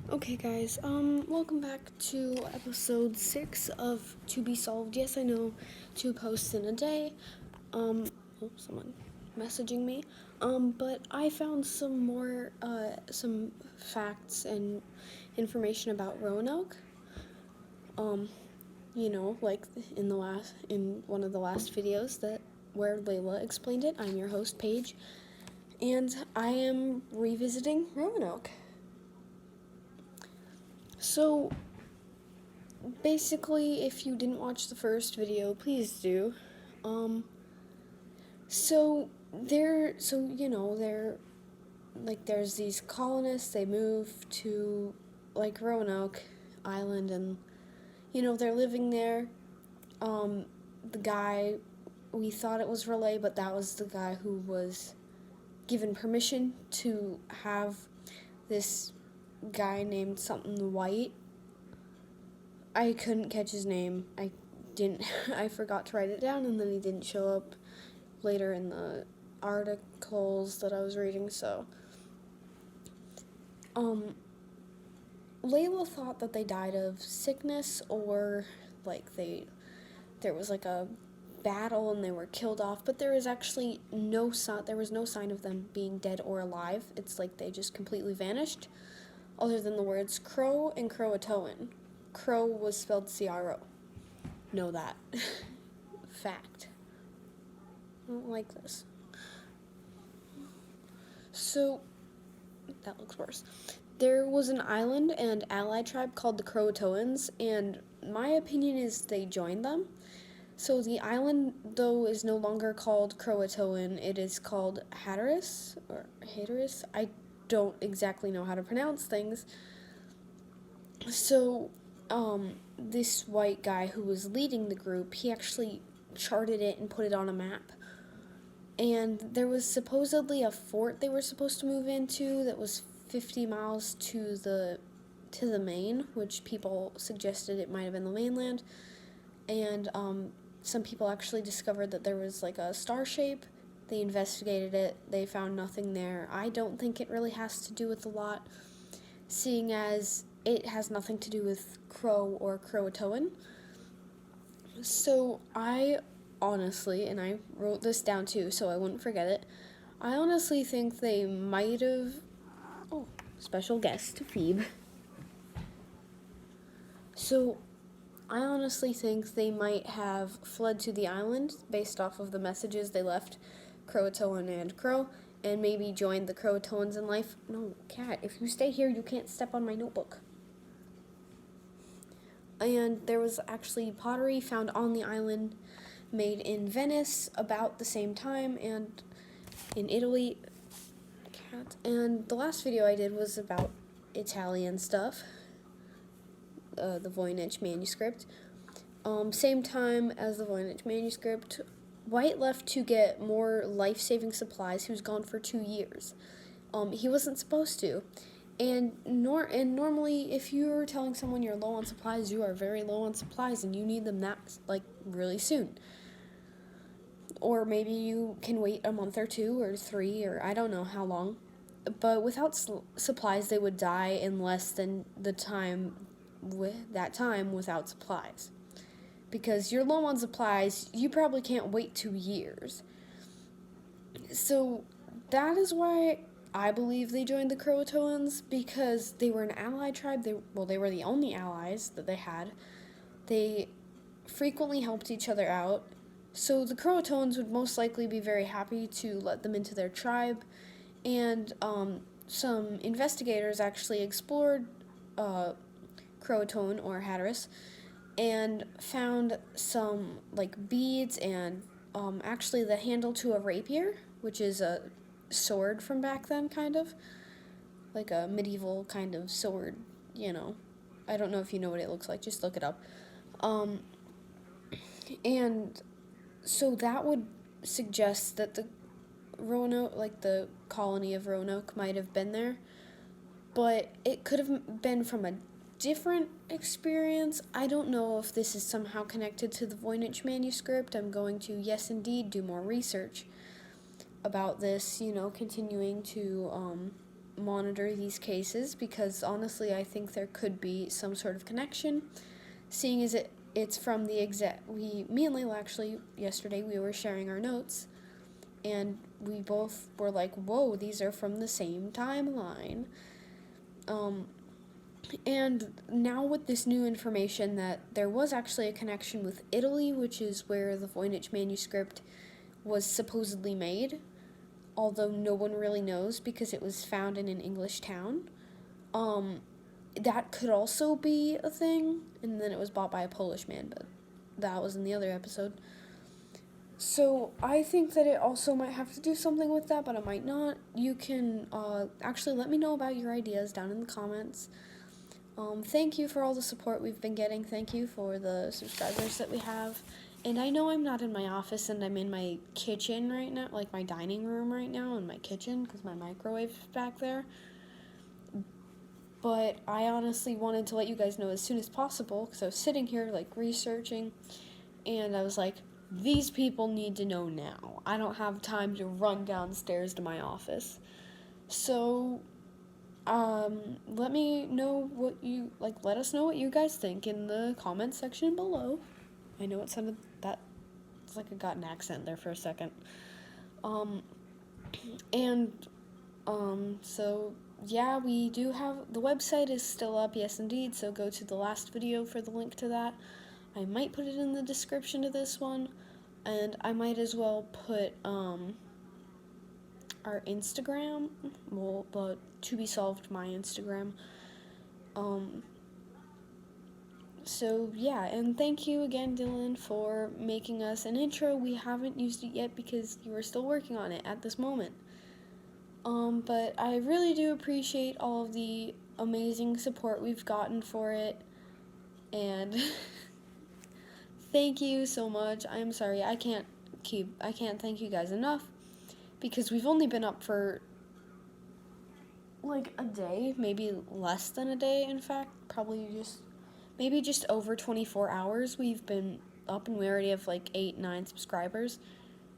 Okay, guys, welcome back to episode 6 of To Be Solved. Yes, I know, 2 posts in a day. Someone messaging me. But I found some facts and information about Roanoke. Um, like in one of the last videos where Layla explained it. I'm your host, Paige, and I am revisiting Roanoke. So, basically, if you didn't watch the first video, please do. Um, there's these colonists. They move to Roanoke Island, and they're living there. The guy, we thought it was Relay, but that was the guy who was given permission to have this guy named something White. I couldn't catch his name. I forgot to write it down, and then he didn't show up later in the articles that I was reading, so Layla thought that they died of sickness, or there was a battle and they were killed off, but there was actually no sign of them being dead or alive. It's like they just completely vanished, other than the words Crow and Croatoan. Crow was spelled C-R-O. Know that. Fact. I don't like this. So, that looks worse. There was an island and allied tribe called the Croatoans, and my opinion is they joined them. So the island, though, is no longer called Croatoan. It is called Hatteras, or Hatteras. I don't exactly know how to pronounce things. So, this white guy who was leading the group, he actually charted it and put it on a map. And there was supposedly a fort they were supposed to move into that was 50 miles to the main, which people suggested it might have been the mainland. And some people actually discovered that there was a star shape. They investigated it. They found nothing there. I don't think it really has to do with a lot, seeing as it has nothing to do with Crow or Croatoan. So I honestly, and I wrote this down too so I wouldn't forget it, I honestly think they might have... Oh, special guest, Phoebe. So I honestly think they might have fled to the island based off of the messages they left Croatoan and Crow, and maybe joined the Croatoans in life. No, cat, if you stay here, you can't step on my notebook. And there was actually pottery found on the island made in Venice about the same time, and in Italy. Cat. And the last video I did was about Italian stuff, the Voynich manuscript. Same time as the Voynich manuscript, White left to get more life-saving supplies. He was gone for 2 years. He wasn't supposed to. And normally, if you're telling someone you're low on supplies, you are very low on supplies, and you need them really soon. Or maybe you can wait a month or 2 or 3, or I don't know how long. But without supplies, they would die in less than that time without supplies. Because you're low on supplies, you probably can't wait 2 years. So that is why I believe they joined the Croatoans, because they were an allied tribe. They were the only allies that they had. They frequently helped each other out. So the Croatoans would most likely be very happy to let them into their tribe. And some investigators actually explored Croatoan or Hatteras and found some beads and actually the handle to a rapier, which is a sword from back then, kind of like a medieval kind of sword. I don't know if you know what it looks like, just look it up. And so that would suggest that the Roanoke, the colony of Roanoke, might have been there, but it could have been from a different experience. I don't know if this is somehow connected to the Voynich manuscript. I'm going to, yes indeed, do more research about this, continuing to monitor these cases because honestly I think there could be some sort of connection, seeing as it's from the exact, me and Layla actually yesterday we were sharing our notes and we both were like, whoa, these are from the same timeline. And now with this new information that there was actually a connection with Italy, which is where the Voynich manuscript was supposedly made, although no one really knows because it was found in an English town. That could also be a thing, and then it was bought by a Polish man, but that was in the other episode. So I think that it also might have to do something with that, but it might not. You can actually let me know about your ideas down in the comments. Thank you for all the support we've been getting. Thank you for the subscribers that we have. And I know I'm not in my office and I'm in my kitchen right now, like my dining room right now in my kitchen because my microwave's back there. But I honestly wanted to let you guys know as soon as possible because I was sitting here like researching and I was like, these people need to know now. I don't have time to run downstairs to my office. So let me know what you like. Let us know what you guys think in the comments section below. I know it sounded that it's like I got an accent there for a second. So yeah, we do have the website is still up, yes indeed. So go to the last video for the link to that. I might put it in the description to this one, and I might as well put our Instagram, well, the to be solved my Instagram. So yeah, and thank you again, Dylan, for making us an intro. We haven't used it yet because you are still working on it at this moment. But I really do appreciate all of the amazing support we've gotten for it, and thank you so much. I'm sorry, I can't thank you guys enough because we've only been up for like a day, maybe less than a day, in fact, probably maybe just over 24 hours we've been up, and we already have like 8-9 subscribers.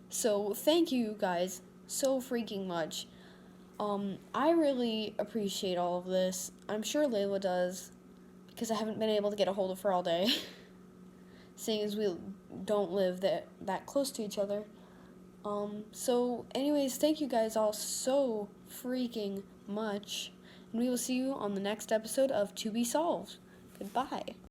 So thank you guys so freaking much. I really appreciate all of this. I'm sure Layla does because I haven't been able to get a hold of her all day, seeing as we don't live that close to each other. So anyways, thank you guys all so freaking much, and we will see you on the next episode of To Be Solved. Goodbye.